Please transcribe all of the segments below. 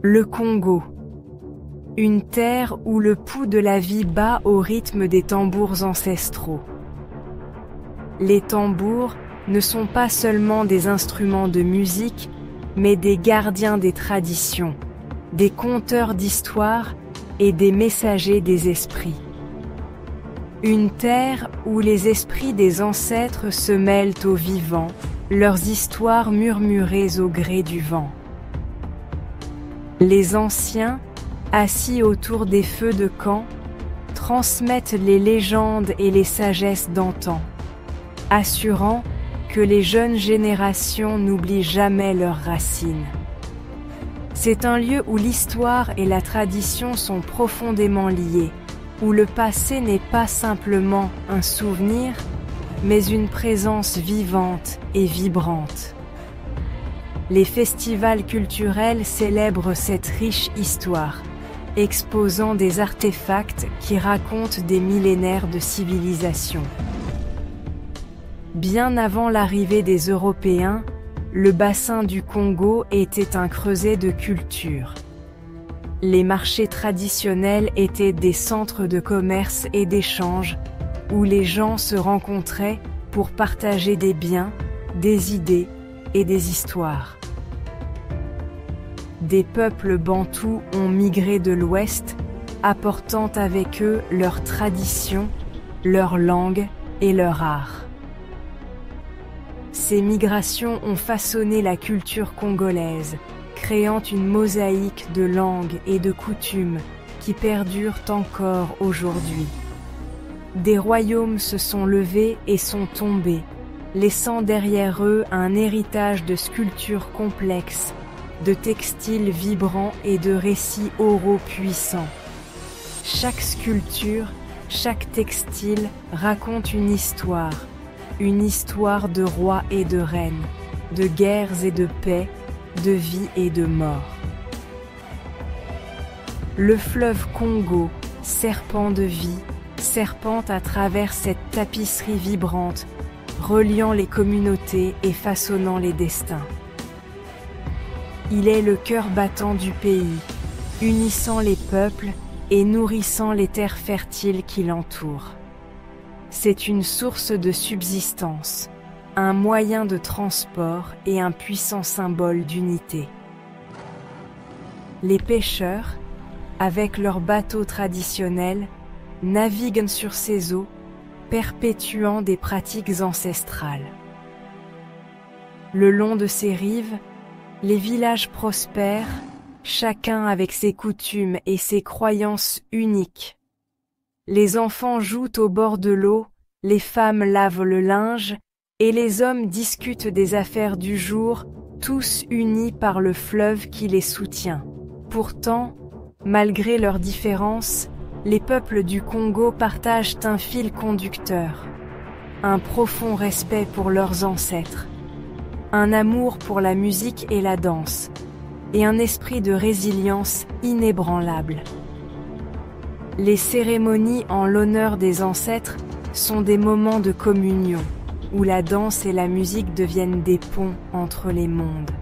Le Congo. Une terre où le pouls de la vie bat au rythme des tambours ancestraux. Les tambours ne sont pas seulement des instruments de musique, mais des gardiens des traditions, des conteurs d'histoires et des messagers des esprits. Une terre où les esprits des ancêtres se mêlent aux vivants, leurs histoires murmurées au gré du vent. Les anciens, assis autour des feux de camp, transmettent les légendes et les sagesses d'antan, assurant que les jeunes générations n'oublient jamais leurs racines. C'est un lieu où l'histoire et la tradition sont profondément liées, où le passé n'est pas simplement un souvenir, mais une présence vivante et vibrante. Les festivals culturels célèbrent cette riche histoire, exposant des artefacts qui racontent des millénaires de civilisation. Bien avant l'arrivée des Européens, le bassin du Congo était un creuset de culture. Les marchés traditionnels étaient des centres de commerce et d'échange où les gens se rencontraient pour partager des biens, des idées et des histoires. Des peuples bantous ont migré de l'Ouest, apportant avec eux leurs traditions, leur langue et leur art. Ces migrations ont façonné la culture congolaise, créant une mosaïque de langues et de coutumes qui perdurent encore aujourd'hui. Des royaumes se sont levés et sont tombés, laissant derrière eux un héritage de sculptures complexes, de textiles vibrants et de récits oraux puissants. Chaque sculpture, chaque textile raconte une histoire de rois et de reines, de guerres et de paix, de vie et de mort. Le fleuve Congo, serpent de vie, serpente à travers cette tapisserie vibrante, reliant les communautés et façonnant les destins. Il est le cœur battant du pays, unissant les peuples et nourrissant les terres fertiles qui l'entourent. C'est une source de subsistance, un moyen de transport et un puissant symbole d'unité. Les pêcheurs, avec leurs bateaux traditionnels, naviguent sur ces eaux, perpétuant des pratiques ancestrales. Le long de ces rives, les villages prospèrent, chacun avec ses coutumes et ses croyances uniques. Les enfants jouent au bord de l'eau, les femmes lavent le linge, et les hommes discutent des affaires du jour, tous unis par le fleuve qui les soutient. Pourtant, malgré leurs différences, les peuples du Congo partagent un fil conducteur, un profond respect pour leurs ancêtres, un amour pour la musique et la danse, et un esprit de résilience inébranlable. Les cérémonies en l'honneur des ancêtres sont des moments de communion, où la danse et la musique deviennent des ponts entre les mondes.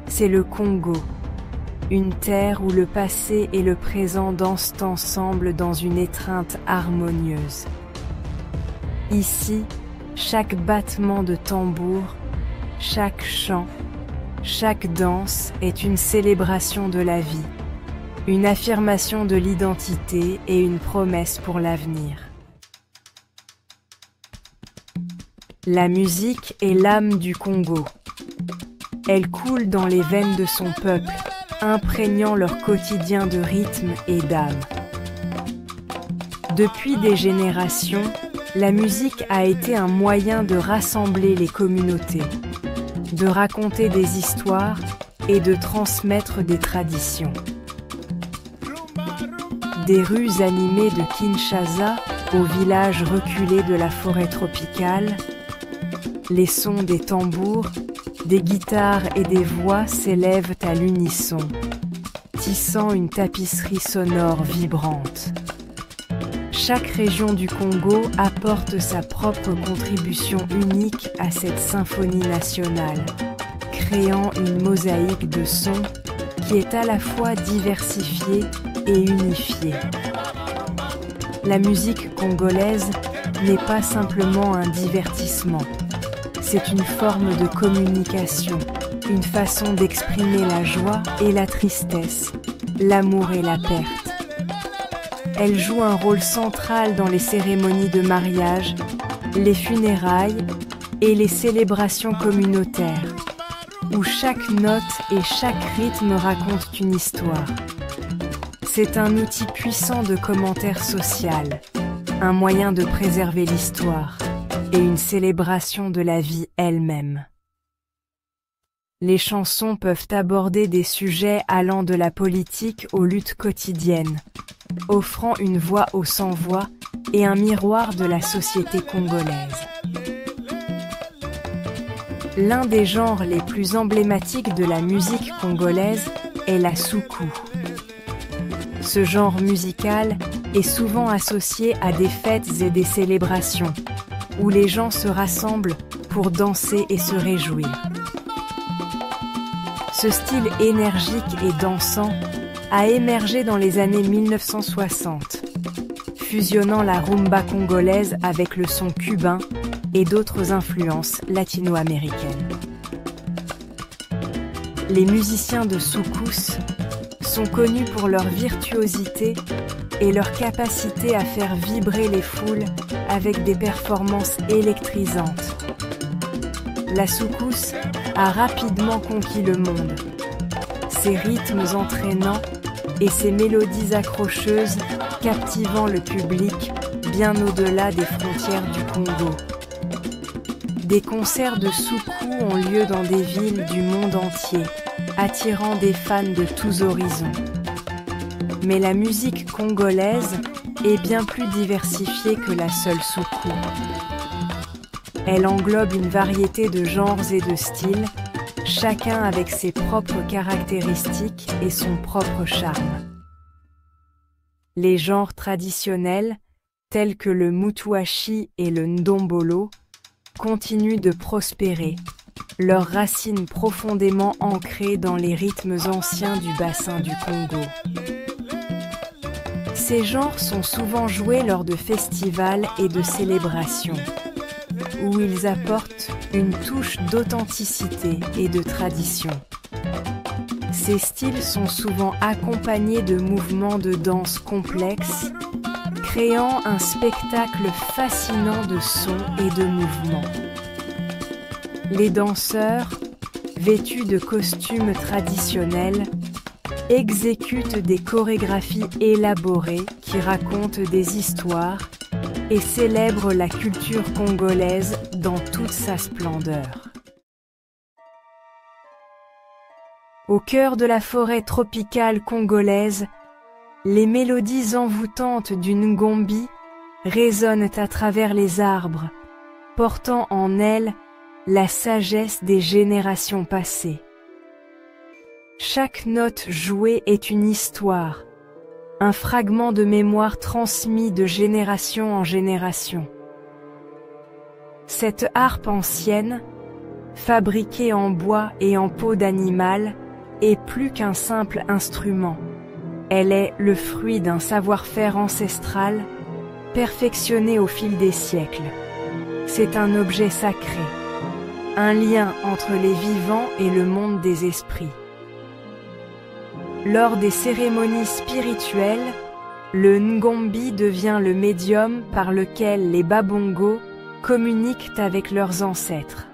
C'est le Congo, une terre où le passé et le présent dansent ensemble dans une étreinte harmonieuse. Ici, chaque battement de tambour, chaque chant, chaque danse est une célébration de la vie, une affirmation de l'identité et une promesse pour l'avenir. La musique est l'âme du Congo. Elle coule dans les veines de son peuple, imprégnant leur quotidien de rythme et d'âme. Depuis des générations, la musique a été un moyen de rassembler les communautés, de raconter des histoires et de transmettre des traditions. Des rues animées de Kinshasa aux villages reculés de la forêt tropicale, les sons des tambours, des guitares et des voix s'élèvent à l'unisson, tissant une tapisserie sonore vibrante. Chaque région du Congo apporte sa propre contribution unique à cette symphonie nationale, créant une mosaïque de sons qui est à la fois diversifiée et unifiée. La musique congolaise n'est pas simplement un divertissement. C'est une forme de communication, une façon d'exprimer la joie et la tristesse, l'amour et la perte. Elle joue un rôle central dans les cérémonies de mariage, les funérailles et les célébrations communautaires, où chaque note et chaque rythme racontent une histoire. C'est un outil puissant de commentaire social, un moyen de préserver l'histoire et une célébration de la vie elle-même. Les chansons peuvent aborder des sujets allant de la politique aux luttes quotidiennes, offrant une voix aux sans-voix et un miroir de la société congolaise. L'un des genres les plus emblématiques de la musique congolaise est la soukous. Ce genre musical est souvent associé à des fêtes et des célébrations, où les gens se rassemblent pour danser et se réjouir. Ce style énergique et dansant a émergé dans les années 1960, fusionnant la rumba congolaise avec le son cubain et d'autres influences latino-américaines. Les musiciens de soukous sont connus pour leur virtuosité et leur capacité à faire vibrer les foules avec des performances électrisantes. La soukous a rapidement conquis le monde. Ses rythmes entraînants et ses mélodies accrocheuses captivant le public bien au-delà des frontières du Congo. Des concerts de soukous ont lieu dans des villes du monde entier, attirant des fans de tous horizons. Mais la musique congolaise est bien plus diversifiée que la seule soukous. Elle englobe une variété de genres et de styles, chacun avec ses propres caractéristiques et son propre charme. Les genres traditionnels, tels que le mutuashi et le ndombolo, continuent de prospérer, leurs racines profondément ancrées dans les rythmes anciens du bassin du Congo. Ces genres sont souvent joués lors de festivals et de célébrations, où ils apportent une touche d'authenticité et de tradition. Ces styles sont souvent accompagnés de mouvements de danse complexes, créant un spectacle fascinant de sons et de mouvements. Les danseurs, vêtus de costumes traditionnels, exécutent des chorégraphies élaborées qui racontent des histoires et célèbrent la culture congolaise dans toute sa splendeur. Au cœur de la forêt tropicale congolaise, les mélodies envoûtantes du ngombi résonnent à travers les arbres, portant en elles la sagesse des générations passées. Chaque note jouée est une histoire, un fragment de mémoire transmis de génération en génération. Cette harpe ancienne, fabriquée en bois et en peau d'animal, est plus qu'un simple instrument. Elle est le fruit d'un savoir-faire ancestral, perfectionné au fil des siècles. C'est un objet sacré, un lien entre les vivants et le monde des esprits. Lors des cérémonies spirituelles, le ngombi devient le médium par lequel les babongo communiquent avec leurs ancêtres.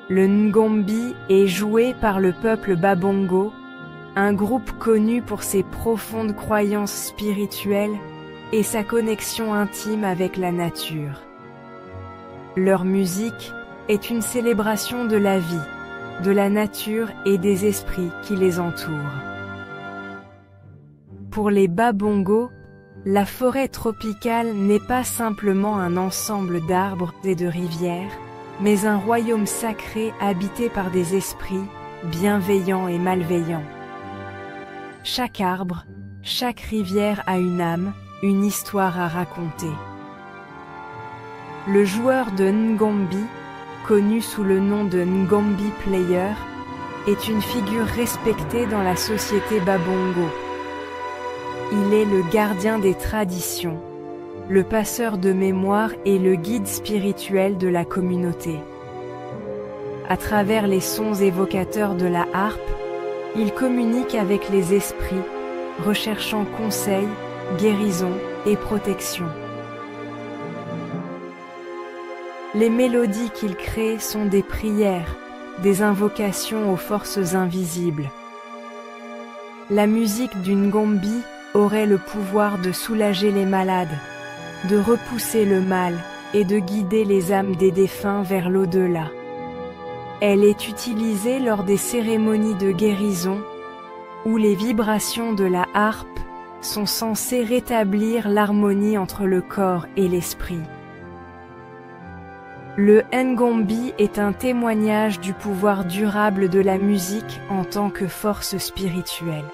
Le ngombi est joué par le peuple babongo, un groupe connu pour ses profondes croyances spirituelles et sa connexion intime avec la nature. Leur musique est une célébration de la vie, de la nature et des esprits qui les entourent. Pour les babongo, la forêt tropicale n'est pas simplement un ensemble d'arbres et de rivières, mais un royaume sacré habité par des esprits bienveillants et malveillants. Chaque arbre, chaque rivière a une âme, une histoire à raconter. Le joueur de ngombi, connu sous le nom de Ngombi Player, est une figure respectée dans la société Babongo. Il est le gardien des traditions, le passeur de mémoire et le guide spirituel de la communauté. À travers les sons évocateurs de la harpe, il communique avec les esprits, recherchant conseil, guérison et protection. Les mélodies qu'il crée sont des prières, des invocations aux forces invisibles. La musique d'une ngombi aurait le pouvoir de soulager les malades, de repousser le mal et de guider les âmes des défunts vers l'au-delà. Elle est utilisée lors des cérémonies de guérison, où les vibrations de la harpe sont censées rétablir l'harmonie entre le corps et l'esprit. Le ngombi est un témoignage du pouvoir durable de la musique en tant que force spirituelle.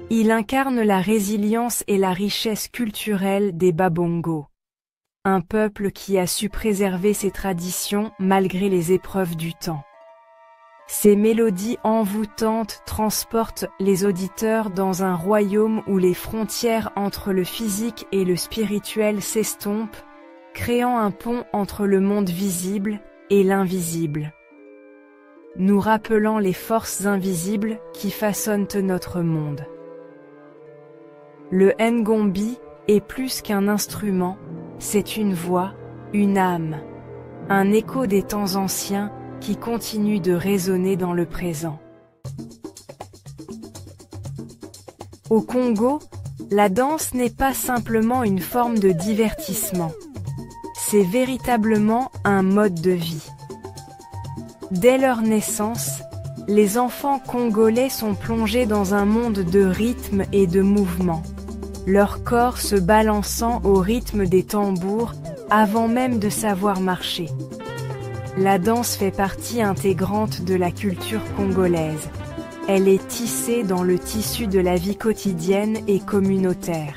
Il incarne la résilience et la richesse culturelle des Babongo, un peuple qui a su préserver ses traditions malgré les épreuves du temps. Ces mélodies envoûtantes transportent les auditeurs dans un royaume où les frontières entre le physique et le spirituel s'estompent, créant un pont entre le monde visible et l'invisible, nous rappelant les forces invisibles qui façonnent notre monde. Le ngombi est plus qu'un instrument, c'est une voix, une âme, un écho des temps anciens qui continue de résonner dans le présent. Au Congo, la danse n'est pas simplement une forme de divertissement, c'est véritablement un mode de vie. Dès leur naissance, les enfants congolais sont plongés dans un monde de rythme et de mouvement, leur corps se balançant au rythme des tambours avant même de savoir marcher. La danse fait partie intégrante de la culture congolaise. Elle est tissée dans le tissu de la vie quotidienne et communautaire.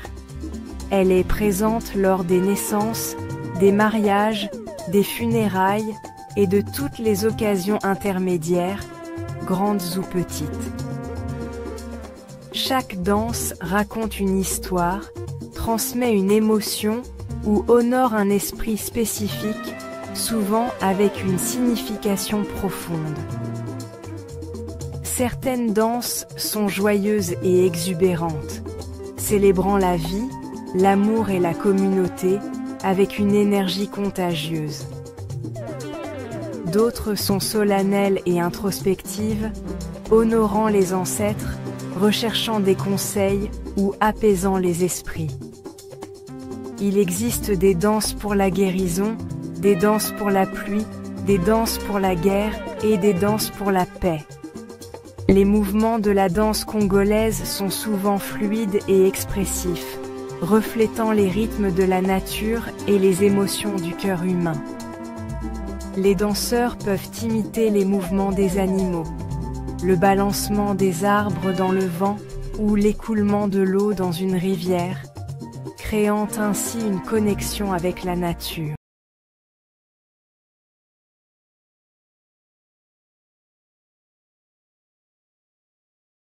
Elle est présente lors des naissances, des mariages, des funérailles et de toutes les occasions intermédiaires, grandes ou petites. Chaque danse raconte une histoire, transmet une émotion ou honore un esprit spécifique, souvent avec une signification profonde. Certaines danses sont joyeuses et exubérantes, célébrant la vie, l'amour et la communauté avec une énergie contagieuse. D'autres sont solennelles et introspectives, honorant les ancêtres, recherchant des conseils ou apaisant les esprits. Il existe des danses pour la guérison, des danses pour la pluie, des danses pour la guerre et des danses pour la paix. Les mouvements de la danse congolaise sont souvent fluides et expressifs, reflétant les rythmes de la nature et les émotions du cœur humain. Les danseurs peuvent imiter les mouvements des animaux, le balancement des arbres dans le vent ou l'écoulement de l'eau dans une rivière, créant ainsi une connexion avec la nature.